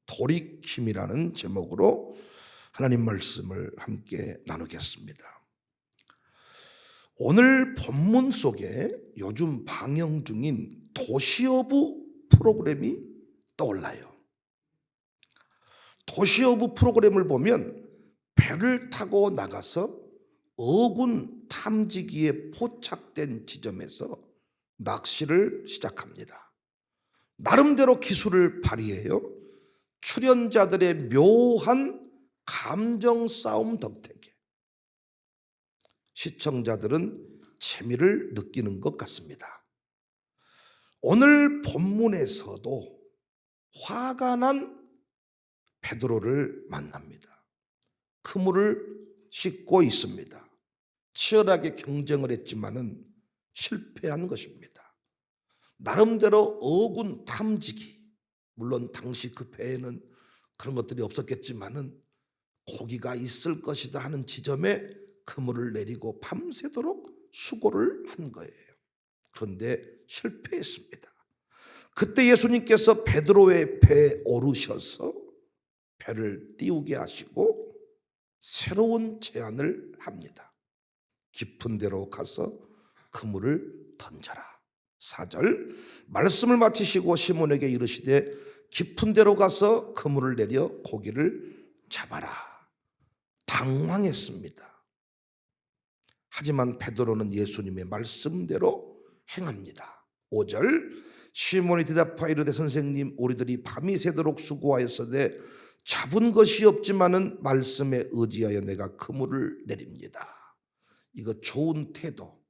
돌이킴이라는 제목으로 하나님 말씀을 함께 나누겠습니다. 오늘 본문 속에 요즘 방영 중인 도시어부 프로그램이 떠올라요. 도시어부 프로그램을 보면 배를 타고 나가서 어군 탐지기에 포착된 지점에서 낚시를 시작합니다. 나름대로 기술을 발휘해요. 출연자들의 묘한 감정 싸움 덕택에 시청자들은 재미를 느끼는 것 같습니다. 오늘 본문에서도 화가 난 베드로를 만납니다. 그물을 싣고 있습니다. 치열하게 경쟁을 했지만은 실패한 것입니다. 나름대로 어군 탐지기, 물론 당시 그 배에는 그런 것들이 없었겠지만은 고기가 있을 것이다 하는 지점에 그물을 내리고 밤새도록 수고를 한 거예요. 그런데 실패했습니다. 그때 예수님께서 베드로의 배에 오르셔서 배를 띄우게 하시고 새로운 제안을 합니다. 깊은 데로 가서 그물을 던져라. 4절 말씀을 마치시고 시몬에게 이르시되 깊은 데로 가서 그물을 내려 고기를 잡아라. 당황했습니다. 하지만 베드로는 예수님의 말씀대로 행합니다. 5절 시몬이 대답하여 이르되 선생님 우리들이 밤이 새도록 수고하였으되 잡은 것이 없지만은 말씀에 의지하여 내가 그물을 내립니다. 이거 좋은 태도,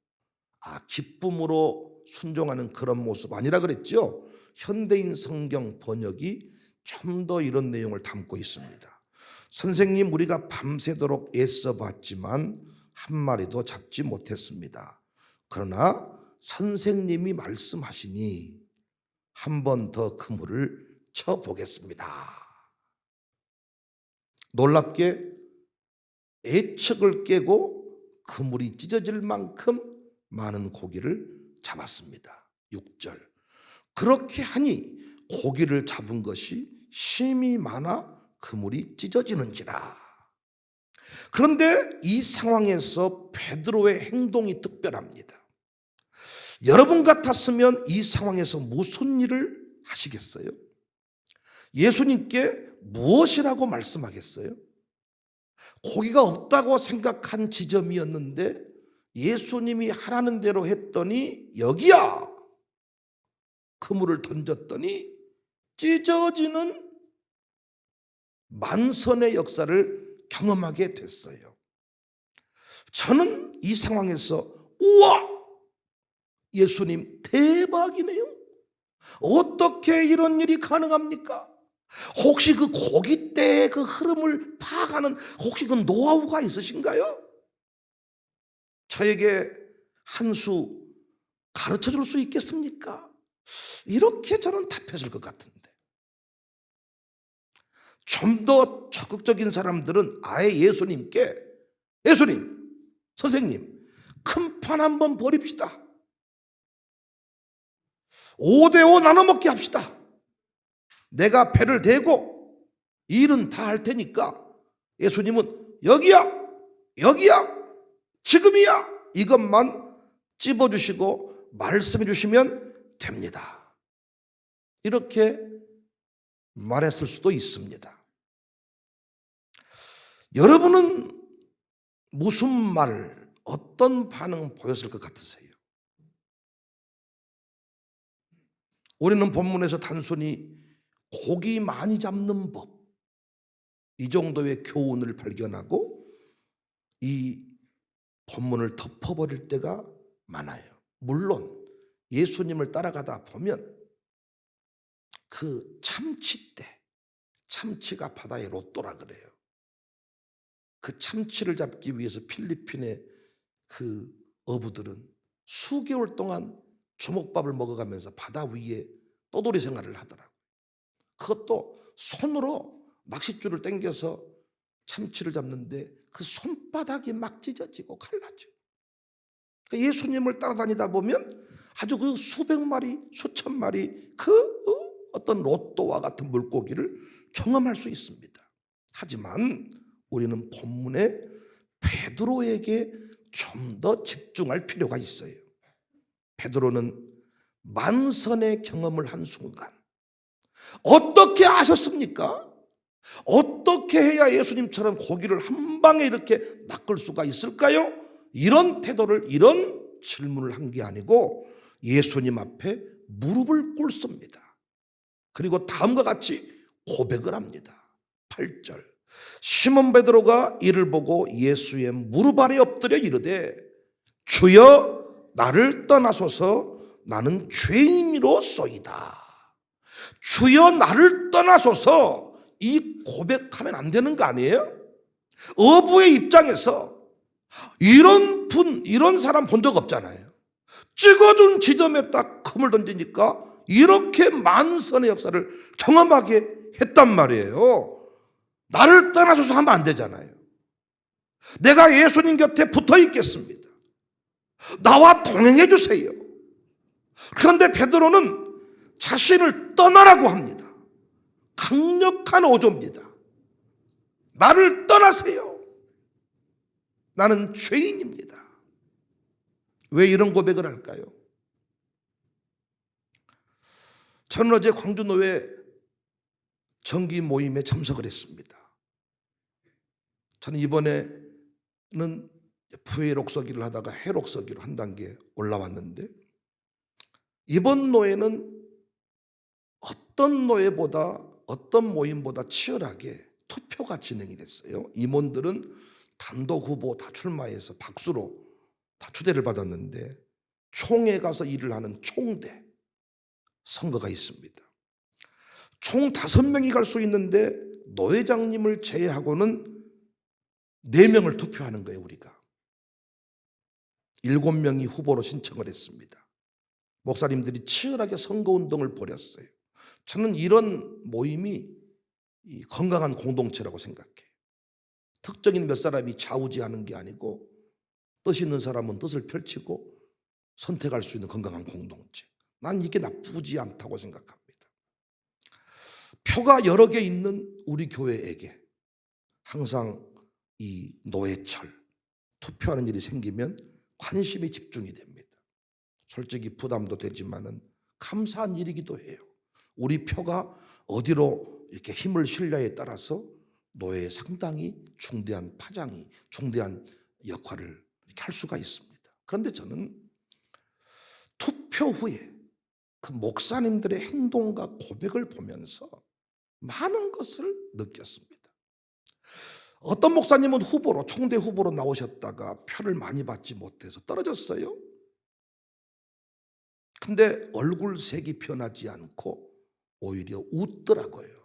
기쁨으로 순종하는 그런 모습 아니라 그랬죠. 현대인 성경 번역이 좀 더 이런 내용을 담고 있습니다. 선생님 우리가 밤새도록 애써봤지만 한 마리도 잡지 못했습니다. 그러나 선생님이 말씀하시니 한 번 더 그물을 쳐보겠습니다. 놀랍게 예측을 깨고 그물이 찢어질 만큼 많은 고기를 잡았습니다. 6절 그렇게 하니 고기를 잡은 것이 심이 많아 그물이 찢어지는지라. 그런데 이 상황에서 베드로의 행동이 특별합니다. 여러분 같았으면 이 상황에서 무슨 일을 하시겠어요? 예수님께 무엇이라고 말씀하겠어요? 고기가 없다고 생각한 지점이었는데 예수님이 하라는 대로 했더니 여기야! 그물을 던졌더니 찢어지는 만선의 역사를 경험하게 됐어요. 저는 이 상황에서 우와! 예수님 대박이네요. 어떻게 이런 일이 가능합니까? 혹시 그 고깃대의 그 흐름을 파악하는 혹시 그 노하우가 있으신가요? 저에게 한 수 가르쳐 줄 수 있겠습니까? 이렇게 저는 답했을 것 같은데 좀 더 적극적인 사람들은 아예 예수님께 예수님, 선생님 큰 판 한번 벌입시다. 5대5 나눠 먹게 합시다. 내가 배를 대고 일은 다 할 테니까 예수님은 여기야, 여기야, 지금이야 이것만 찝어주시고 말씀해 주시면 됩니다. 이렇게 말했을 수도 있습니다. 여러분은 무슨 말, 어떤 반응 보였을 것 같으세요? 우리는 본문에서 단순히 고기 많이 잡는 법, 이 정도의 교훈을 발견하고 이 본문을 덮어버릴 때가 많아요. 물론 예수님을 따라가다 보면 그 참치대, 참치가 바다의 로또라 그래요. 그 참치를 잡기 위해서 필리핀의 그 어부들은 수개월 동안 주먹밥을 먹어가면서 바다 위에 떠돌이 생활을 하더라고요. 그것도 손으로 낚싯줄을 당겨서 참치를 잡는데 그 손바닥이 막 찢어지고 갈라지고. 그러니까 예수님을 따라다니다 보면 아주 그 수백 마리, 수천 마리 그 어떤 로또와 같은 물고기를 경험할 수 있습니다. 하지만 우리는 본문에 베드로에게 좀 더 집중할 필요가 있어요. 베드로는 만선의 경험을 한 순간 어떻게 아셨습니까? 어떻게 해야 예수님처럼 고기를 한 방에 이렇게 낚을 수가 있을까요? 이런 태도를, 이런 질문을 한 게 아니고 예수님 앞에 무릎을 꿇습니다. 그리고 다음과 같이 고백을 합니다. 8절 시몬 베드로가 이를 보고 예수의 무릎 아래 엎드려 이르되 주여 나를 떠나소서 나는 죄인이로소이다. 주여 나를 떠나소서, 이 고백하면 안 되는 거 아니에요? 어부의 입장에서 이런 사람 본 적 없잖아요. 찍어준 지점에 딱 금을 던지니까 이렇게 만선의 역사를 경험하게 했단 말이에요. 나를 떠나소서 하면 안 되잖아요. 내가 예수님 곁에 붙어 있겠습니다. 나와 동행해 주세요. 그런데 베드로는 자신을 떠나라고 합니다. 강력한 어조입니다. 나를 떠나세요. 나는 죄인입니다. 왜 이런 고백을 할까요? 저는 어제 광주노회 정기 모임에 참석을 했습니다. 저는 이번에는 부회록서기를 하다가 회록서기로 한 단계 올라왔는데, 이번 노회는 어떤 노회보다, 어떤 모임보다 치열하게 투표가 진행이 됐어요. 임원들은 단독 후보 다 출마해서 박수로 다 추대를 받았는데, 총회 가서 일을 하는 총대 선거가 있습니다. 총 5명이 갈 수 있는데 노회장님을 제외하고는 4명을 투표하는 거예요. 우리가 7명이 후보로 신청을 했습니다. 목사님들이 치열하게 선거운동을 벌였어요. 저는 이런 모임이 건강한 공동체라고 생각해요. 특정인 몇 사람이 좌우지하는 게 아니고 뜻 있는 사람은 뜻을 펼치고 선택할 수 있는 건강한 공동체. 난 이게 나쁘지 않다고 생각합니다. 표가 여러 개 있는 우리 교회에게 항상 이 노회철 투표하는 일이 생기면 관심이 집중이 됩니다. 솔직히 부담도 되지만은 감사한 일이기도 해요. 우리 표가 어디로 이렇게 힘을 실냐에 따라서 노회에 상당히 중대한 파장이, 중대한 역할을 이렇게 할 수가 있습니다. 그런데 저는 투표 후에 그 목사님들의 행동과 고백을 보면서 많은 것을 느꼈습니다. 어떤 목사님은 후보로, 총대 후보로 나오셨다가 표를 많이 받지 못해서 떨어졌어요. 근데 얼굴색이 변하지 않고 오히려 웃더라고요.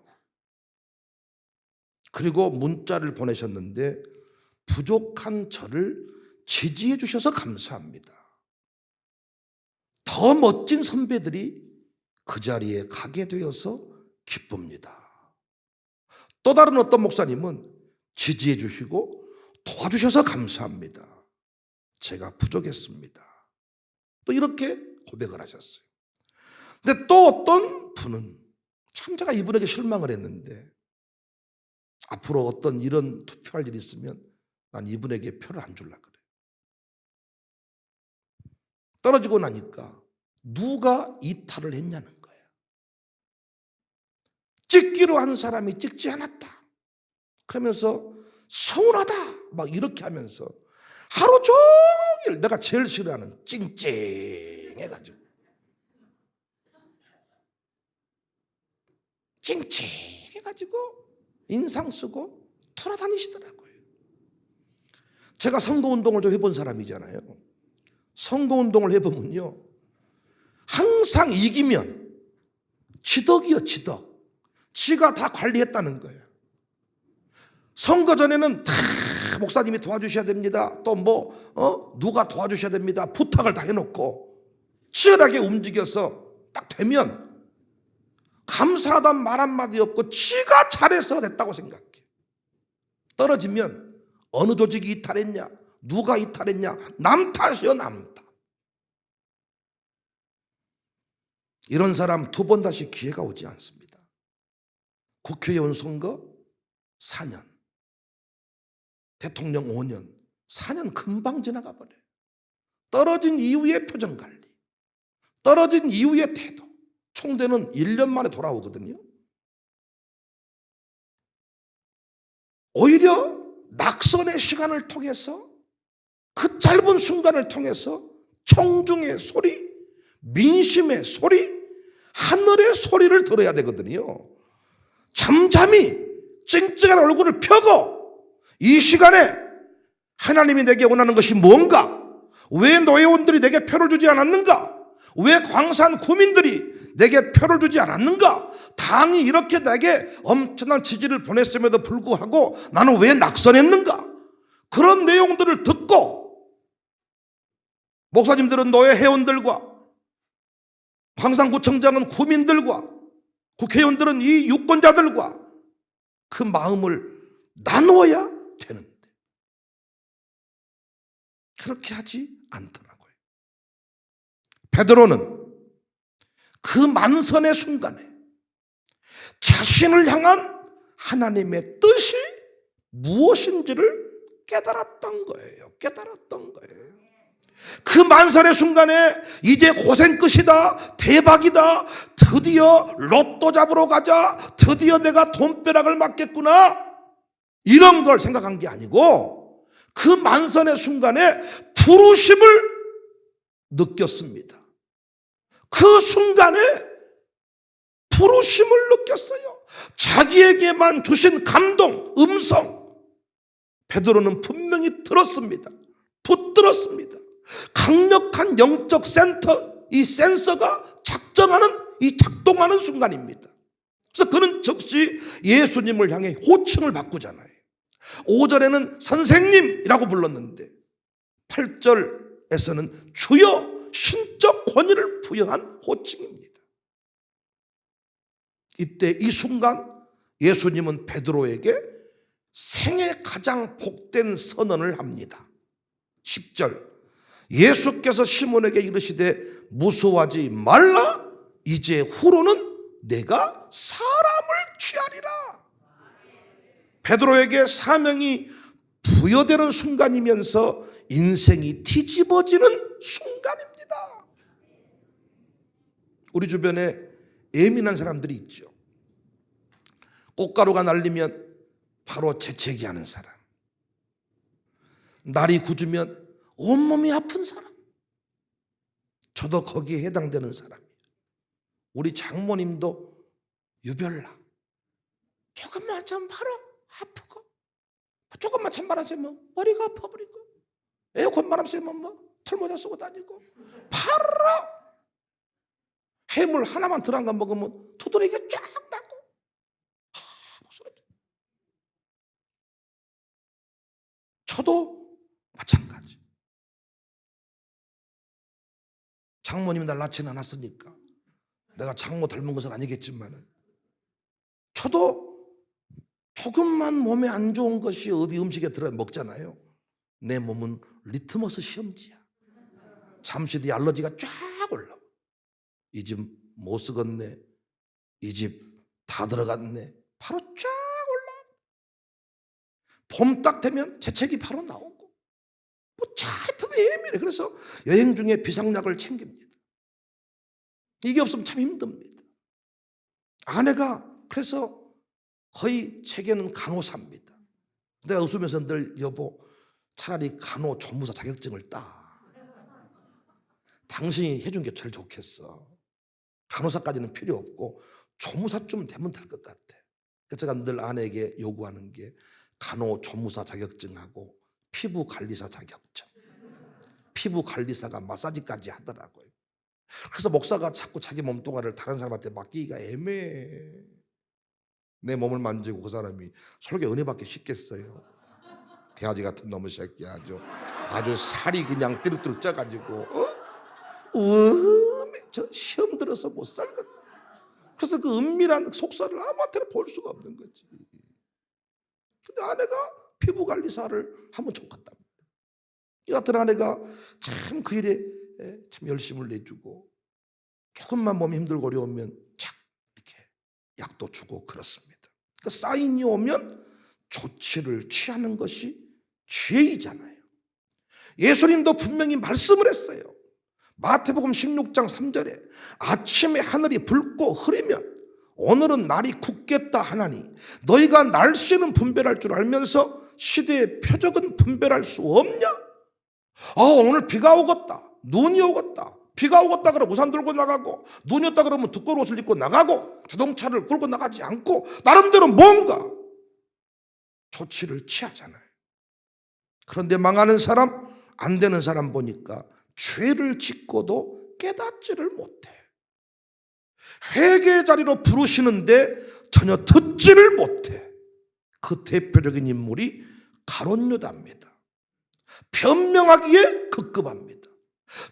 그리고 문자를 보내셨는데 부족한 저를 지지해 주셔서 감사합니다. 더 멋진 선배들이 그 자리에 가게 되어서 기쁩니다. 또 다른 어떤 목사님은 지지해 주시고 도와주셔서 감사합니다. 제가 부족했습니다. 또 이렇게 고백을 하셨어요. 근데 또 어떤 분은 참 제가 이분에게 실망을 했는데, 앞으로 어떤 이런 투표할 일이 있으면 난 이분에게 표를 안 주려고 그래요. 떨어지고 나니까 누가 이탈을 했냐는 거예요. 찍기로 한 사람이 찍지 않았다 그러면서 서운하다 막 이렇게 하면서 하루 종일 내가 제일 싫어하는 찡찡해가지고 인상 쓰고 돌아다니시더라고요. 제가 선거운동을 좀 해본 사람이잖아요. 선거운동을 해보면요, 항상 이기면 지덕이요, 지덕. 지가 다 관리했다는 거예요. 선거 전에는 다 목사님이 도와주셔야 됩니다. 또 누가 도와주셔야 됩니다. 부탁을 다 해놓고 치열하게 움직여서 딱 되면 감사하다는 말 한마디 없고 지가 잘해서 됐다고 생각해. 떨어지면 어느 조직이 이탈했냐, 누가 이탈했냐, 남 탓이요, 남 탓. 이런 사람 두 번 다시 기회가 오지 않습니다. 국회의원 선거 4년, 대통령 5년, 4년 금방 지나가 버려요. 떨어진 이후의 표정관리, 떨어진 이후의 태도, 총대는 1년 만에 돌아오거든요. 오히려 낙선의 시간을 통해서, 그 짧은 순간을 통해서 청중의 소리, 민심의 소리, 하늘의 소리를 들어야 되거든요. 잠잠히 찡찡한 얼굴을 펴고 이 시간에 하나님이 내게 원하는 것이 뭔가? 왜 노예원들이 내게 표를 주지 않았는가? 왜 광산 구민들이 내게 표를 주지 않았는가? 당이 이렇게 내게 엄청난 지지를 보냈음에도 불구하고 나는 왜 낙선했는가? 그런 내용들을 듣고 목사님들은 노예 회원들과, 광산구청장은 구민들과, 국회의원들은 이 유권자들과 그 마음을 나누어야 되는데 그렇게 하지 않더라고요. 베드로는 그 만선의 순간에 자신을 향한 하나님의 뜻이 무엇인지를 깨달았던 거예요. 그 만선의 순간에 이제 고생 끝이다, 대박이다, 드디어 로또 잡으러 가자, 드디어 내가 돈벼락을 맞겠구나, 이런 걸 생각한 게 아니고 그 만선의 순간에 부르심을 느꼈습니다. 그 순간에 부르심을 느꼈어요. 자기에게만 주신 감동, 음성, 베드로는 분명히 들었습니다. 붙들었습니다. 강력한 영적 센터, 이 센서가 작동하는 순간입니다. 그래서 그는 즉시 예수님을 향해 호칭을 바꾸잖아요. 5절에는 선생님이라고 불렀는데 8절에서는 주여, 신적 권위를 부여한 호칭입니다. 이때 이 순간 예수님은 베드로에게 생애 가장 복된 선언을 합니다. 10절, 예수께서 시몬에게 이르시되 무서워하지 말라, 이제 후로는 내가 사람을 취하리라. 베드로에게 사명이 부여되는 순간이면서 인생이 뒤집어지는 순간입니다. 우리 주변에 예민한 사람들이 있죠. 꽃가루가 날리면 바로 재채기하는 사람, 날이 굳으면 온몸이 아픈 사람, 저도 거기에 해당되는 사람이에요. 우리 장모님도 유별나, 조금만 참 바로 아프고, 조금만 찬바람 쐬면 머리가 아파버리고, 에어컨 바람 쐬면 털모자 쓰고 다니고, 바로 해물 하나만 덜 한 거 먹으면 두드러기가 쫙 나고, 저도 마찬가지. 장모님이 날 낳지는 않았으니까 내가 장모 닮은 것은 아니겠지만 저도 조금만 몸에 안 좋은 것이 어디 음식에 들어 먹잖아요. 내 몸은 리트머스 시험지야. 잠시 뒤에 알러지가 쫙 올라와. 이 집 못 쓰겠네, 이 집 다 들어갔네, 바로 쫙 올라와. 봄 딱 되면 재채기 바로 나오고, 하여튼 예민해. 그래서 여행 중에 비상약을 챙깁니다. 이게 없으면 참 힘듭니다. 아내가 그래서 거의 책에는 간호사입니다. 내가 웃으면서 늘 여보, 차라리 간호조무사 자격증을 따. 당신이 해준 게 제일 좋겠어. 간호사까지는 필요 없고 조무사쯤 되면 될 것 같아. 그래서 제가 늘 아내에게 요구하는 게 간호조무사 자격증하고 피부관리사 자격증. 피부관리사가 마사지까지 하더라고요. 그래서 목사가 자꾸 자기 몸뚱아리를 다른 사람한테 맡기기가 애매해. 내 몸을 만지고 그 사람이 설교 은혜 받기 쉽겠어요? 대아지 같은 놈의 새끼, 아주 살이 그냥 띠룩띠룩 쪄가지고 저 시험 들어서 못 살거든. 그래서 그 은밀한 속살을 아무한테나 볼 수가 없는 거지. 근데 아내가 피부관리사를 하면 좋겠다. 이 같은 아내가 참 그 일에 참 열심을 내주고, 조금만 몸이 힘들고 어려우면 착 이렇게 약도 주고 그렇습니다. 그러니까 사인이 오면 조치를 취하는 것이 죄이잖아요. 예수님도 분명히 말씀을 했어요. 마태복음 16장 3절에 아침에 하늘이 붉고 흐리면 오늘은 날이 굳겠다 하나니 너희가 날씨는 분별할 줄 알면서 시대의 표적은 분별할 수 없냐? 오늘 비가 오겠다, 눈이 오겠다, 비가 오겠다 그러면 우산 들고 나가고, 눈이 왔다 그러면 두꺼운 옷을 입고 나가고, 자동차를 끌고 나가지 않고 나름대로 뭔가 조치를 취하잖아요. 그런데 망하는 사람, 안 되는 사람 보니까 죄를 짓고도 깨닫지를 못해. 회개의 자리로 부르시는데 전혀 듣지를 못해. 그 대표적인 인물이 가룟 유다입니다. 변명하기에 급급합니다.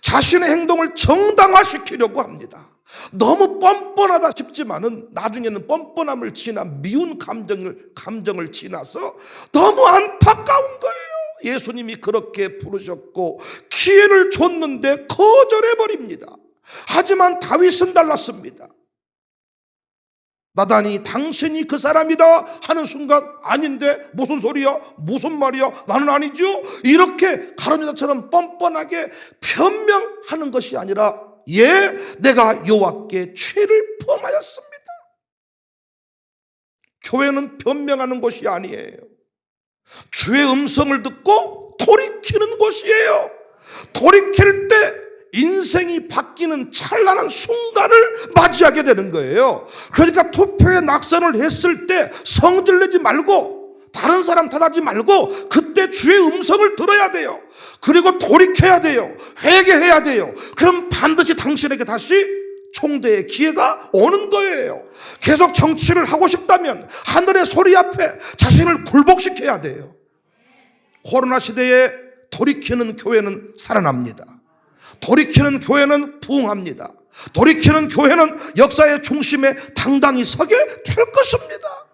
자신의 행동을 정당화시키려고 합니다. 너무 뻔뻔하다 싶지만은 나중에는 뻔뻔함을 지나 미운 감정을 지나서 너무 안타까운 거예요. 예수님이 그렇게 부르셨고 기회를 줬는데 거절해버립니다. 하지만 다윗은 달랐습니다. 나단이 당신이 그 사람이다 하는 순간 아닌데 무슨 소리야? 무슨 말이야? 나는 아니죠? 이렇게 가룟 유다처럼 뻔뻔하게 변명하는 것이 아니라 내가 여호와께 죄를 범하였습니다. 교회는 변명하는 것이 아니에요. 주의 음성을 듣고 돌이키는 곳이에요. 돌이킬 때 인생이 바뀌는 찬란한 순간을 맞이하게 되는 거예요. 그러니까 투표에 낙선을 했을 때 성질내지 말고 다른 사람 탓하지 말고 그때 주의 음성을 들어야 돼요. 그리고 돌이켜야 돼요. 회개해야 돼요. 그럼 반드시 당신에게 다시 총대의 기회가 오는 거예요. 계속 정치를 하고 싶다면 하늘의 소리 앞에 자신을 굴복시켜야 돼요. 코로나 시대에 돌이키는 교회는 살아납니다. 돌이키는 교회는 부흥합니다. 돌이키는 교회는 역사의 중심에 당당히 서게 될 것입니다.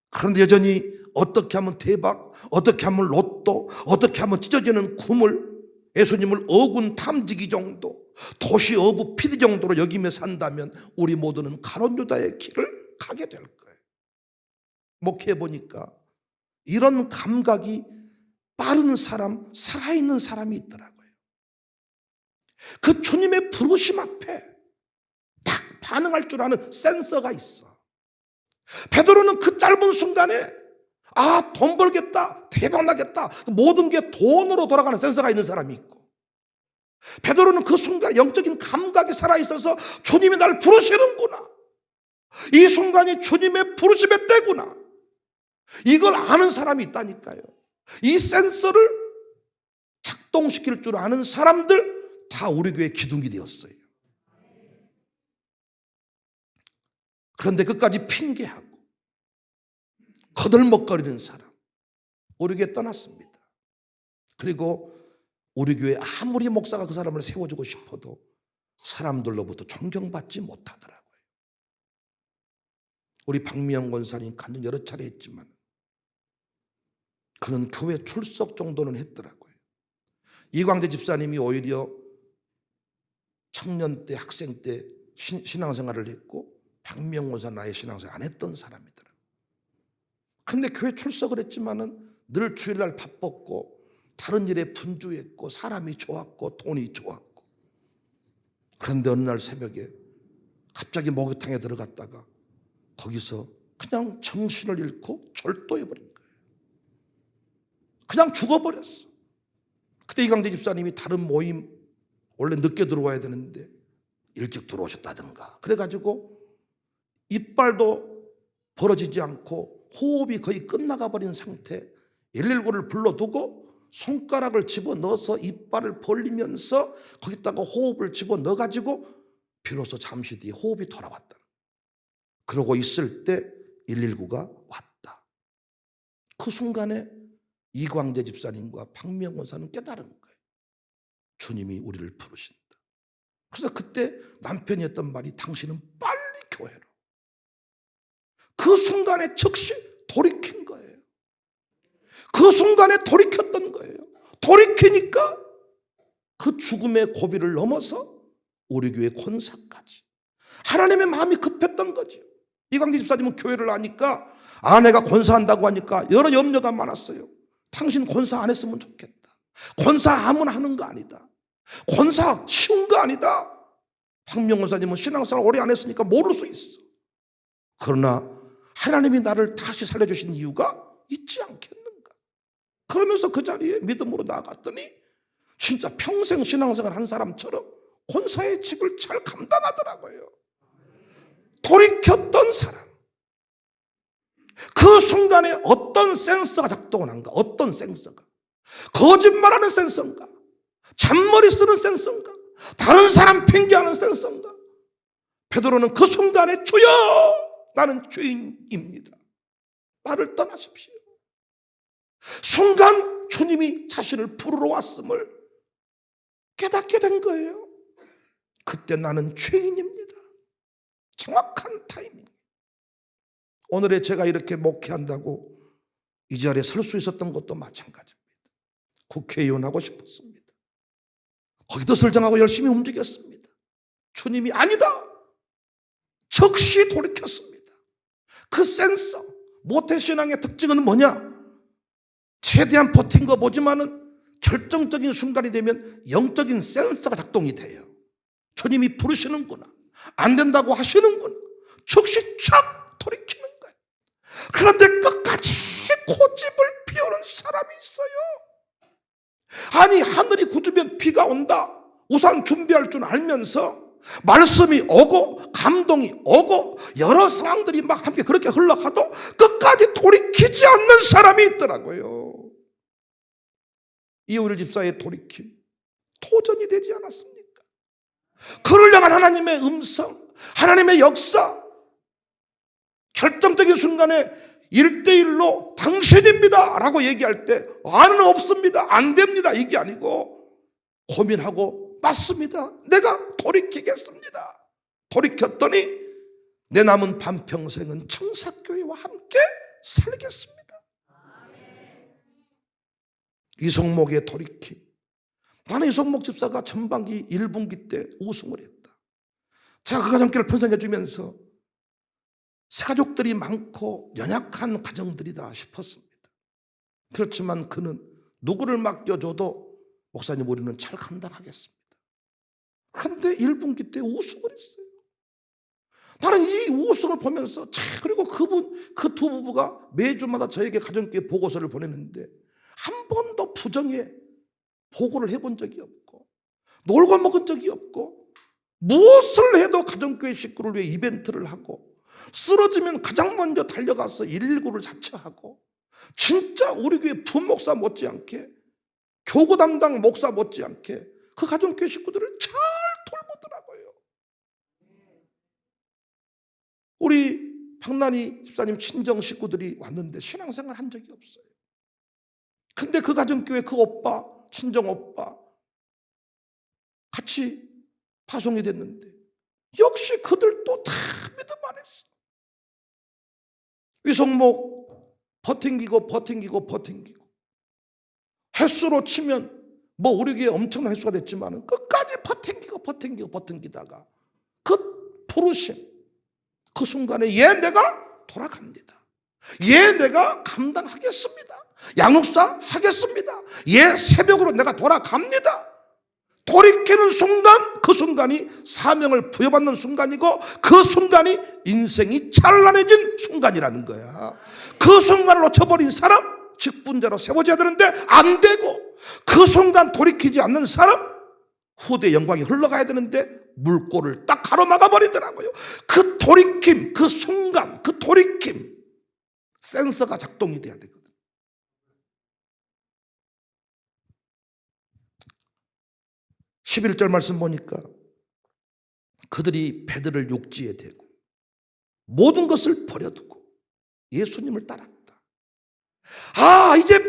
그런데 여전히 어떻게 하면 대박, 어떻게 하면 로또, 어떻게 하면 찢어지는 꿈을, 예수님을 어군 탐지기 정도, 도시 어부 피디 정도로 여기며 산다면 우리 모두는 가룟 유다의 길을 가게 될 거예요. 목회해 보니까 이런 감각이 빠른 사람, 살아있는 사람이 있더라고요. 그 주님의 부르심 앞에 딱 반응할 줄 아는 센서가 있어. 베드로는 그 짧은 순간에 돈 벌겠다, 대박 나겠다, 모든 게 돈으로 돌아가는 센서가 있는 사람이 있고, 베드로는 그 순간 영적인 감각이 살아있어서 주님이 날 부르시는구나, 이 순간이 주님의 부르심의 때구나, 이걸 아는 사람이 있다니까요. 이 센서를 작동시킬 줄 아는 사람들 다 우리 교회 기둥이 되었어요. 그런데 끝까지 핑계하고 거들먹거리는 사람 우리 교회 떠났습니다. 그리고 우리 교회 아무리 목사가 그 사람을 세워주고 싶어도 사람들로부터 존경받지 못하더라고요. 우리 박미영 권사님 간증 여러 차례 했지만 그는 교회 출석 정도는 했더라고요. 이광재 집사님이 오히려 청년 때, 학생 때 신앙생활을 했고 박미영 권사 나의 신앙생활 안 했던 사람이더라고요. 그런데 교회 출석을 했지만은 늘 주일날 바빴고 다른 일에 분주했고 사람이 좋았고 돈이 좋았고, 그런데 어느 날 새벽에 갑자기 목욕탕에 들어갔다가 거기서 그냥 정신을 잃고 절도해버린 거예요. 그냥 죽어버렸어. 그때 이광재 집사님이 다른 모임 원래 늦게 들어와야 되는데 일찍 들어오셨다든가 그래가지고 이빨도 벌어지지 않고 호흡이 거의 끝나가 버린 상태, 119를 불러두고 손가락을 집어넣어서 이빨을 벌리면서 거기다가 호흡을 집어넣어가지고 비로소 잠시 뒤에 호흡이 돌아왔다. 그러고 있을 때 119가 왔다. 그 순간에 이광재 집사님과 박미영 권사는 깨달은 거예요. 주님이 우리를 부르신다. 그래서 그때 남편이 했던 말이 당신은 빨리 교회로. 그 순간에 즉시 돌이킨 거예요. 그 순간에 돌이켰던 거예요. 돌이키니까 그 죽음의 고비를 넘어서 우리 교회 권사까지. 하나님의 마음이 급했던 거죠. 이광재 집사님은 교회를 하니까 아내가 권사한다고 하니까 여러 염려가 많았어요. 당신 권사 안 했으면 좋겠다. 권사 아무나 하는 거 아니다. 권사 쉬운 거 아니다. 박명 권사님은 신앙생활 오래 안 했으니까 모를 수 있어. 그러나 하나님이 나를 다시 살려주신 이유가 있지 않겠는가. 그러면서 그 자리에 믿음으로 나아갔더니 진짜 평생 신앙생활 한 사람처럼 권사의 직을 잘 감당하더라고요. 돌이켰던 사람. 그 순간에 어떤 센서가 작동을 한가? 어떤 센서가? 거짓말하는 센서인가? 잔머리 쓰는 센서인가? 다른 사람 핑계하는 센서인가? 베드로는 그 순간에 주여 나는 죄인입니다. 나를 떠나십시오. 순간 주님이 자신을 부르러 왔음을 깨닫게 된 거예요. 그때 나는 죄인입니다. 정확한 타이밍. 오늘에 제가 이렇게 목회한다고 이 자리에 설 수 있었던 것도 마찬가지입니다. 국회의원 하고 싶었습니다. 거기도 설정하고 열심히 움직였습니다. 주님이 아니다. 즉시 돌이켰습니다. 그 센서, 모태신앙의 특징은 뭐냐? 최대한 버틴 거 보지만은 결정적인 순간이 되면 영적인 센서가 작동이 돼요. 주님이 부르시는구나. 안 된다고 하시는구나. 즉시 촥 돌이키는 거예요. 그런데 끝까지 고집을 피우는 사람이 있어요. 아니 하늘이 굳으면 비가 온다. 우산 준비할 줄 알면서 말씀이 오고 감동이 오고 여러 상황들이 막 함께 그렇게 흘러가도 끝까지 돌이키지 않는 사람이 있더라고요. 이효일 집사의 돌이킴 도전이 되지 않았습니까? 그를 향한 하나님의 음성, 하나님의 역사, 결정적인 순간에 1대1로 당신입니다 라고 얘기할 때 아는 없습니다, 안 됩니다 이게 아니고 고민하고 맞습니다, 내가 돌이키겠습니다. 돌이켰더니 내 남은 반평생은 청사교회와 함께 살겠습니다. 이성목의 돌이킴. 나는 이성목 집사가 전반기 1분기 때 우승을 했다. 제가 그 가정교회를 편성해 주면서 새가족들이 많고 연약한 가정들이다 싶었습니다. 그렇지만 그는 누구를 맡겨줘도 목사님 우리는 잘 감당하겠습니다. 그런데 1분기 때 우승을 했어요. 나는 이 우승을 보면서 그리고 그 두 부부가 매주마다 저에게 가정교회 보고서를 보냈는데 한 번도 부정에 보고를 해본 적이 없고 놀고 먹은 적이 없고 무엇을 해도 가정교회 식구를 위해 이벤트를 하고 쓰러지면 가장 먼저 달려가서 119를 자처하고 진짜 우리 교회 부목사 못지않게 교구 담당 목사 못지않게 그 가정교회 식구들을 잘 돌보더라고요. 우리 박난희 집사님 친정 식구들이 왔는데 신앙생활 한 적이 없어요. 근데 그 가정교회 그 오빠, 친정 오빠 같이 파송이 됐는데 역시 그들도 다 믿음 안했어. 위성목 버팅기고 횟수로 치면 뭐 우리 교회 엄청난 횟수가 됐지만 끝까지 버팅기다가 그 부르심 그 순간에 내가 돌아갑니다. 내가 감당하겠습니다. 양육사 하겠습니다. 새벽으로 내가 돌아갑니다. 돌이키는 순간, 그 순간이 사명을 부여받는 순간이고 그 순간이 인생이 찬란해진 순간이라는 거야. 그 순간을 놓쳐버린 사람 직분자로 세워져야 되는데 안 되고 그 순간 돌이키지 않는 사람 후대 영광이 흘러가야 되는데 물꼬를 딱 가로막아 버리더라고요. 그 돌이킴, 그 순간, 그 돌이킴 센서가 작동이 돼야 되거든. 11절 말씀 보니까 그들이 배들을 육지에 대고 모든 것을 버려두고 예수님을 따랐다. 이제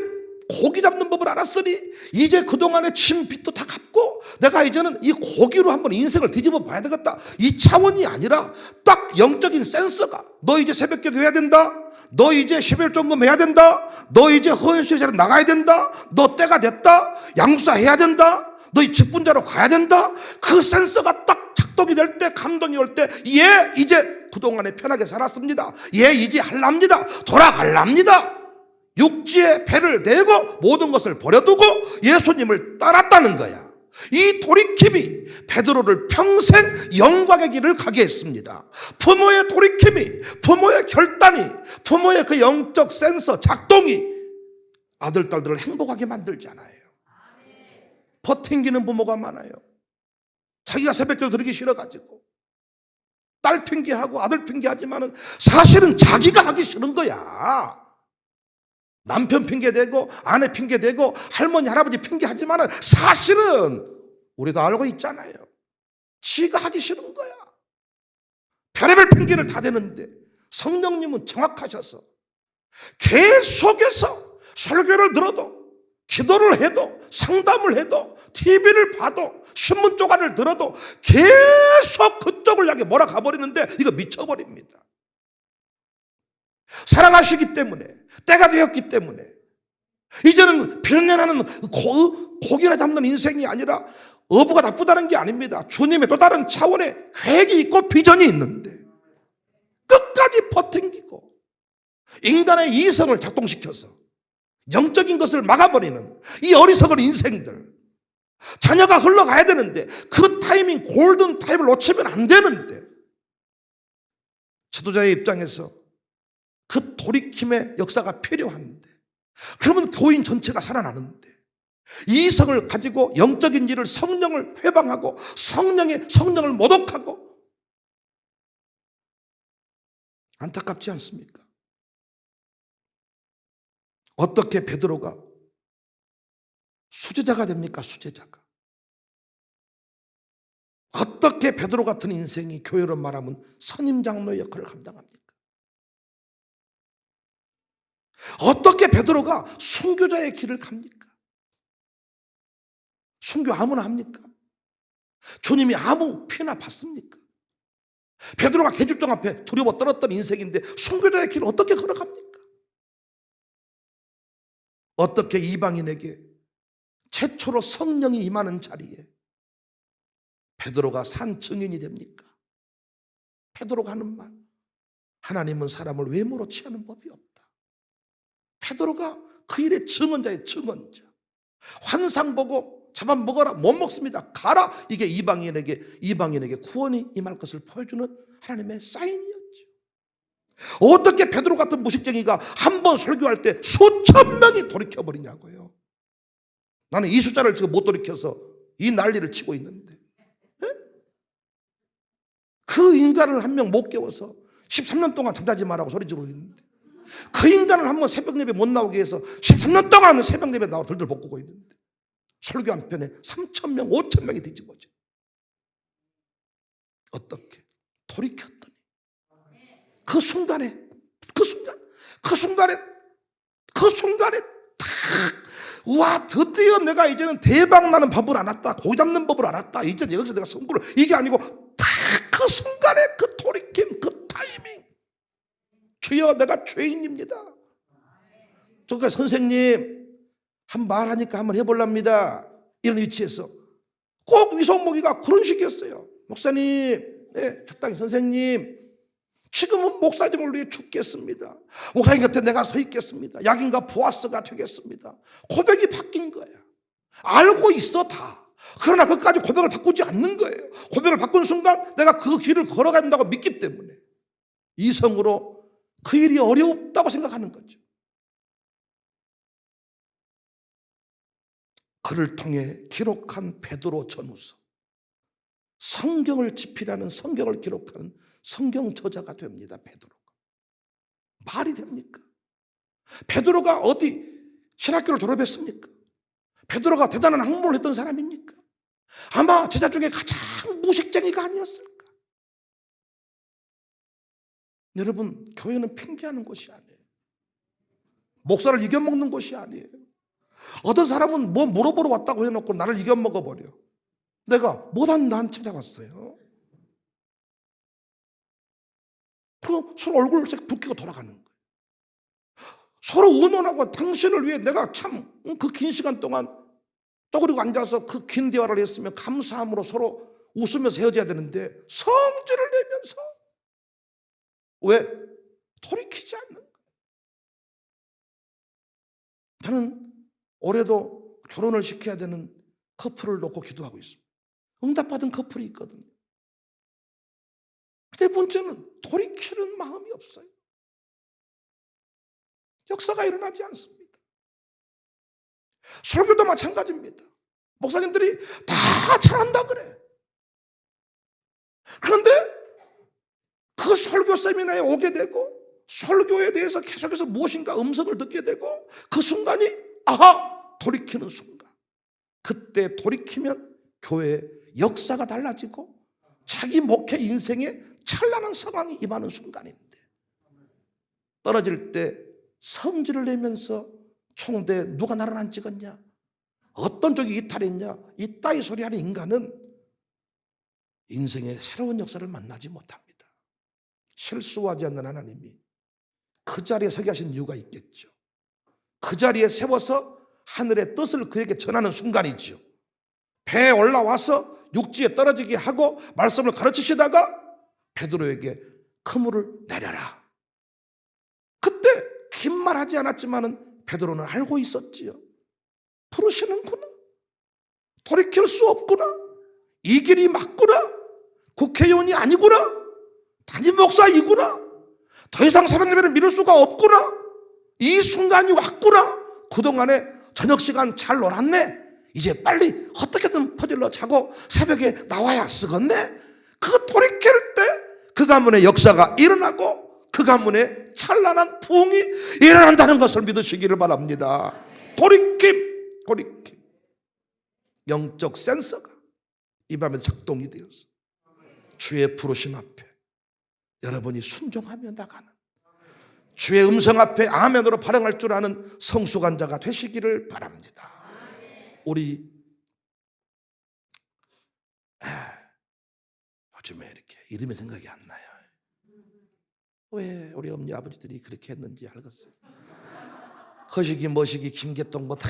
고기 잡는 법을 알았으니 이제 그동안의 침빚도 다 갚고 내가 이제는 이 고기로 한번 인생을 뒤집어 봐야 되겠다. 이 차원이 아니라 딱 영적인 센서가 너 이제 새벽기도 해야 된다. 너 이제 11종금 해야 된다. 너 이제 허연실자로 나가야 된다. 너 때가 됐다. 양수사 해야 된다. 너 이 직분자로 가야 된다. 그 센서가 딱 작동이 될 때, 감동이 올 때, 예, 이제 그동안에 편하게 살았습니다. 예, 이제 할랍니다. 돌아갈랍니다. 육지에 배를 대고 모든 것을 버려두고 예수님을 따랐다는 거야. 이 돌이킴이 베드로를 평생 영광의 길을 가게 했습니다. 부모의 돌이킴이, 부모의 결단이, 부모의 그 영적 센서 작동이 아들, 딸들을 행복하게 만들잖아요. 버팅기는 부모가 많아요. 자기가 새벽기도 드리기 싫어가지고 딸 핑계하고 아들 핑계하지만은 사실은 자기가 하기 싫은 거야. 남편 핑계대고 아내 핑계대고 할머니 할아버지 핑계하지만은 사실은 우리도 알고 있잖아요. 지가 하기 싫은 거야. 별의별 핑계를 다 대는데 성령님은 정확하셔서 계속해서 설교를 들어도, 기도를 해도, 상담을 해도, TV를 봐도, 신문 조간을 들어도 계속 그쪽을 향해 몰아가 버리는데 이거 미쳐버립니다. 사랑하시기 때문에, 때가 되었기 때문에 이제는 비련내나는 고기나 잡는 인생이 아니라 어부가 나쁘다는 게 아닙니다. 주님의 또 다른 차원의 계획이 있고 비전이 있는데 끝까지 버팅기고 인간의 이성을 작동시켜서 영적인 것을 막아버리는 이 어리석은 인생들, 자녀가 흘러가야 되는데 그 타이밍, 골든 타임을 놓치면 안 되는데, 지도자의 입장에서 그 돌이킴의 역사가 필요한데, 그러면 교인 전체가 살아나는데, 이성을 가지고 영적인 일을, 성령을 회방하고 성령을 모독하고, 안타깝지 않습니까? 어떻게 베드로가 수제자가 됩니까? 수제자가. 어떻게 베드로 같은 인생이 교회로 말하면 선임장로의 역할을 감당합니까? 어떻게 베드로가 순교자의 길을 갑니까? 순교 아무나 합니까? 주님이 아무 피나 받습니까? 베드로가 계집종 앞에 두려워 떨었던 인생인데 순교자의 길을 어떻게 걸어갑니까? 어떻게 이방인에게 최초로 성령이 임하는 자리에 베드로가 산 증인이 됩니까? 베드로가 하는 말, 하나님은 사람을 외모로 취하는 법이 없다. 베드로가 그 일의 증언자의 증언자. 환상 보고 잡아먹어라, 못 먹습니다, 가라. 이게 이방인에게 구원이 임할 것을 보여주는 하나님의 사인이었죠. 어떻게 베드로 같은 무식쟁이가 한 번 설교할 때 수천 명이 돌이켜버리냐고요. 나는 이 숫자를 지금 못 돌이켜서 이 난리를 치고 있는데, 그 인간을 한 명 못 깨워서 13년 동안 잠자지 말라고 소리 지르고 있는데, 그 인간을 한 번 새벽 예배 못 나오게 해서 13년 동안 새벽 예배 나와 들들 볶고 있는데, 설교 한 편에 3,000명, 5,000명이 뒤집어져. 어떻게 돌이켰더니 그 순간에 탁, 와, 드디어 내가 이제는 대박 나는 법을 알았다, 고기 잡는 법을 알았다, 이제 여기서 내가 성부를, 이게 아니고 탁, 그 순간에 그 돌이킴, 그 타이밍. 주여, 내가 죄인입니다. 그러니까 선생님 한 말하니까 한번 해볼랍니다. 이런 위치에서 꼭 위성목이가 그런 식이었어요. 목사님, 네, 적당히 선생님, 지금은 목사님을 위해 죽겠습니다. 목사님 곁에 내가 서 있겠습니다. 약인과 보아스가 되겠습니다. 고백이 바뀐 거야. 알고 있어 다. 그러나 그까지 고백을 바꾸지 않는 거예요. 고백을 바꾼 순간 내가 그 길을 걸어간다고 믿기 때문에 이성으로 그 일이 어렵다고 생각하는 거죠. 그를 통해 기록한 베드로 전후서, 성경을 집필하는, 성경을 기록하는 성경 저자가 됩니다. 베드로가. 말이 됩니까? 베드로가 어디 신학교를 졸업했습니까? 베드로가 대단한 학문을 했던 사람입니까? 아마 제자 중에 가장 무식쟁이가 아니었을까? 여러분, 교회는 핑계하는 곳이 아니에요. 목사를 이겨먹는 곳이 아니에요. 어떤 사람은 뭐 물어보러 왔다고 해놓고 나를 이겨먹어버려. 내가 못한 난 찾아왔어요. 그럼 서로 얼굴색 붉히고 돌아가는 거예요. 서로 의논하고 당신을 위해 내가 참 그 긴 시간 동안 쪼그리고 앉아서 그 긴 대화를 했으면 감사함으로 서로 웃으면서 헤어져야 되는데 성질을 내면서 왜? 돌이키지 않는 거예요. 저는 올해도 결혼을 시켜야 되는 커플을 놓고 기도하고 있습니다. 응답받은 커플이 있거든요. 네 번째는 돌이키는 마음이 없어요. 역사가 일어나지 않습니다. 설교도 마찬가지입니다. 목사님들이 다 잘한다 그래. 그런데 그 설교 세미나에 오게 되고 설교에 대해서 계속해서 무엇인가 음성을 듣게 되고 그 순간이 아하! 돌이키는 순간. 그때 돌이키면 교회의 역사가 달라지고 자기 목회 인생에 찬란한 상황이 임하는 순간인데 떨어질 때 성질을 내면서 총대 누가 나를 안 찍었냐? 어떤 쪽이 이탈했냐? 이따위 소리하는 인간은 인생의 새로운 역사를 만나지 못합니다. 실수하지 않는 하나님이 그 자리에 서게 하신 이유가 있겠죠. 그 자리에 세워서 하늘의 뜻을 그에게 전하는 순간이죠. 배에 올라와서 육지에 떨어지게 하고 말씀을 가르치시다가 베드로에게 그물을 내려라. 그때 긴 말하지 않았지만은 베드로는 알고 있었지요. 부르시는구나. 돌이킬 수 없구나. 이 길이 맞구나. 국회의원이 아니구나. 담임 목사이구나. 더 이상 새벽 예배를 미룰 수가 없구나. 이 순간이 왔구나. 그동안에 저녁 시간 잘 놀았네. 이제 빨리 어떻게든 퍼질러 자고 새벽에 나와야 쓰겠네. 그 돌이킬 때 그 가문의 역사가 일어나고 그 가문에 찬란한 부흥이 일어난다는 것을 믿으시기를 바랍니다. 돌이킴. 영적 센서가 이 밤에 작동이 되어서 주의 부르심 앞에 여러분이 순종하며 나가는 주의 음성 앞에 아멘으로 발응할 줄 아는 성숙한 자가 되시기를 바랍니다. 우리 요즘에 이렇게 이름이 생각이 안 나요. 왜 우리 어머니 아버지들이 그렇게 했는지 알겠어요. 거시기 머시기 김계동 뭐 다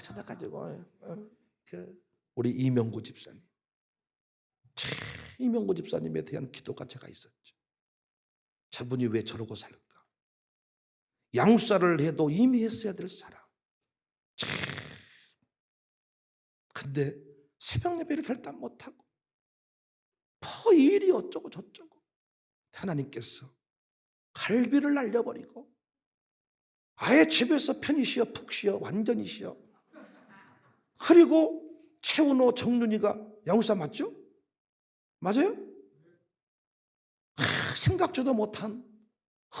찾아가지고 우리 이명구 집사님, 이명구 집사님에 대한 기도가 제가 있었죠. 저분이 왜 저러고 살까? 양육사를 해도 이미 했어야 될 사람. 근데 새벽 예배를 결단 못하고 이 일이 어쩌고 저쩌고 하나님께서 갈비를 날려버리고 아예 집에서 편히 쉬어 푹 쉬어 완전히 쉬어. 그리고 최은호 정윤이가 양육사 맞죠? 맞아요? 생각지도 못한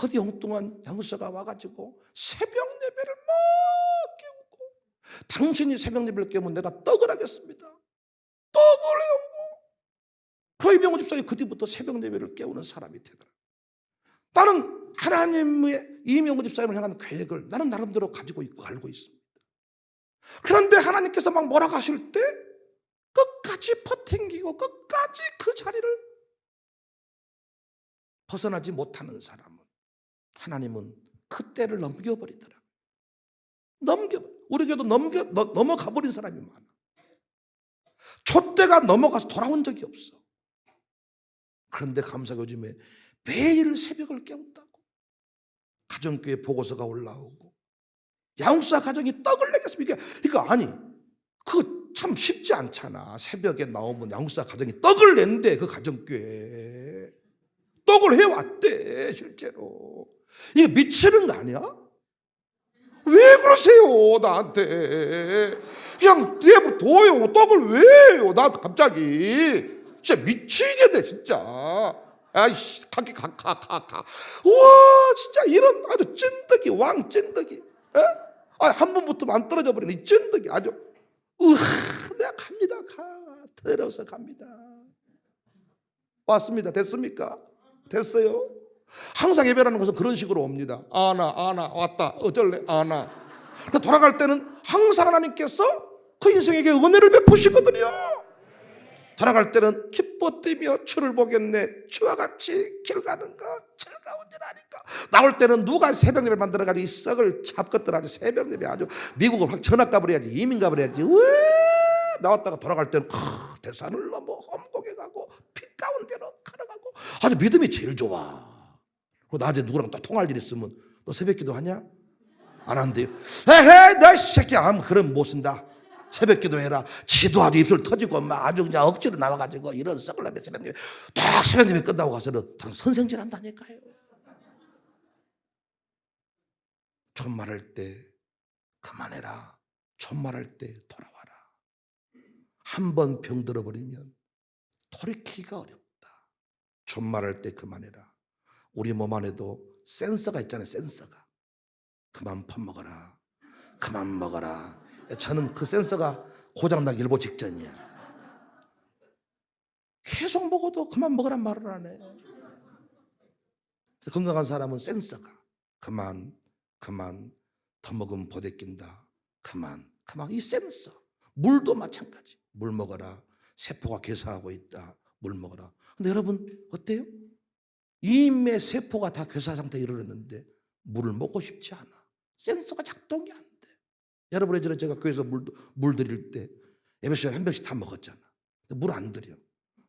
허디 엉뚱한 양육사가 와가지고 새벽 예배를 막 깨우고 당신이 새벽 예배를 깨우면 내가 떡을 하겠습니다. 떡을 해오고 그 이명호 집사님 그 뒤부터 새벽 예배를 깨우는 사람이 되더라. 나는 하나님의 이명호 집사님을 향한 계획을 나는 나름대로 가지고 있고 알고 있습니다. 그런데 하나님께서 막 뭐라고 하실 때 끝까지 버팅기고 끝까지 그 자리를 벗어나지 못하는 사람은 하나님은 그 때를 넘겨버리더라. 우리 교도 넘어가 버린 사람이 많아. 촛대가 넘어가서 돌아온 적이 없어. 그런데 감사가 요즘에 매일 새벽을 깨운다고 가정교회 보고서가 올라오고 양육사 가정이 떡을 내겠습니까? 그러니까 아니 그거 참 쉽지 않잖아. 새벽에 나오면 양육사 가정이 떡을 낸대. 그 가정교회 떡을 해왔대. 실제로 이게 미치는 거 아니야? 왜 그러세요 나한테? 그냥 내버려둬요. 떡을 왜 해요? 나 갑자기 진짜 미치겠네 진짜. 아이씨 가. 우와 진짜 이런 아주 찐득이 왕 찐득이. 한 번 붙으면 안 떨어져 버리네. 이 찐득이 아주 내가 갑니다. 들어서 갑니다. 왔습니다. 됐습니까? 됐어요. 항상 예배라는 것은 그런 식으로 옵니다. 아나 왔다 어쩔래 아나. 돌아갈 때는 항상 하나님께서 그 인생에게 은혜를 베푸시거든요. 돌아갈 때는 기뻐 뛰며 주를 보겠네. 주와 같이 길 가는 거 즐거운 일 아닌가. 나올 때는 누가 새벽 예배를 만들어가지고 이 썩을 잡것들 아주 새벽 예배 아주 미국을 확 전학 가버려야지 이민 가버려야지. 왜 나왔다가 돌아갈 때는 대산을 넘어 험곡에 가고 빛 가운데로 걸어가고 아주 믿음이 제일 좋아. 그리고 낮에 누구랑 또 통할 일 있으면 너 새벽기도 하냐? 안 한대요. 에헤 너 새끼야. 그럼 못 쓴다. 새벽기도 해라. 지도 아주 입술 터지고 막 아주 그냥 억지로 나와가지고 이런 썩을 놈의 새벽님 딱 새벽님이 끝나고 가서는 선생질 한다니까요. 존말할 때 그만해라. 존말할 때 돌아와라. 한 번 병 들어버리면 돌이키기가 어렵다. 존말할 때 그만해라. 우리 몸 안에도 센서가 있잖아요. 센서가. 그만 퍼먹어라. 그만 먹어라. 저는 그 센서가 고장나기 일보 직전이야. 계속 먹어도 그만 먹으란 말을 안 해. 건강한 사람은 센서가 그만 더 먹으면 보대낀다. 그만 이 센서. 물도 마찬가지. 물 먹어라. 세포가 괴사하고 있다. 물 먹어라. 근데 여러분 어때요? 이미 세포가 다 괴사 상태에 이르렀는데 물을 먹고 싶지 않아. 센서가 작동이 안 돼. 여러분 예전에 제가 교회에서 물 드릴 때 예배 시간에 한 병씩 다 먹었잖아. 물 안 드려.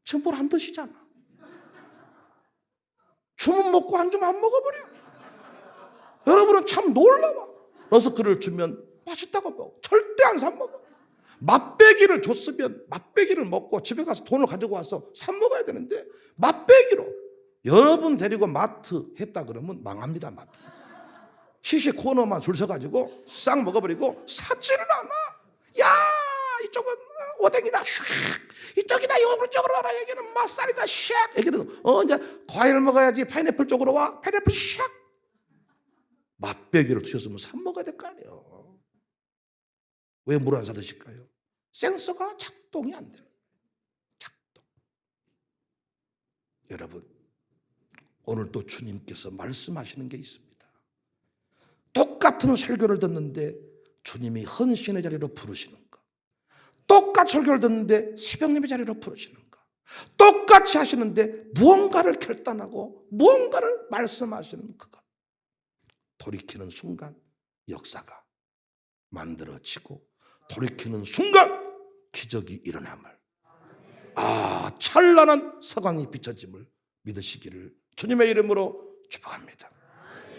지금 물 안 드시잖아. 주문 먹고 한 줌 안 먹어버려. 여러분은 참 놀라워. 러스크를 주면 맛있다고 먹어. 절대 안 사 먹어. 맛배기를 줬으면 맛배기를 먹고 집에 가서 돈을 가지고 와서 사 먹어야 되는데 맛배기로 여러분 데리고 마트 했다 그러면 망합니다. 마트. 시시 코너만 줄 서가지고 싹 먹어버리고 사지를 않아. 야 이쪽은 오뎅이다. 샥. 이쪽이다. 이쪽으로 와라. 여기는 맛살이다. 샥. 여기는 이제 과일 먹어야지. 파인애플 쪽으로 와. 파인애플 샥. 맛배기를 드셨으면 사 먹어야 될 거 아니에요. 왜 물 안 사 드실까요? 센서가 작동이 안 돼요. 작동. 여러분 오늘 또 주님께서 말씀하시는 게 있습니다. 똑같은 설교를 듣는데 주님이 헌신의 자리로 부르시는 것. 똑같이 설교를 듣는데 새벽님의 자리로 부르시는 것. 똑같이 하시는데 무언가를 결단하고 무언가를 말씀하시는 그것. 돌이키는 순간 역사가 만들어지고 돌이키는 순간 기적이 일어남을 찬란한 서광이 비춰짐을 믿으시기를 주님의 이름으로 축복합니다.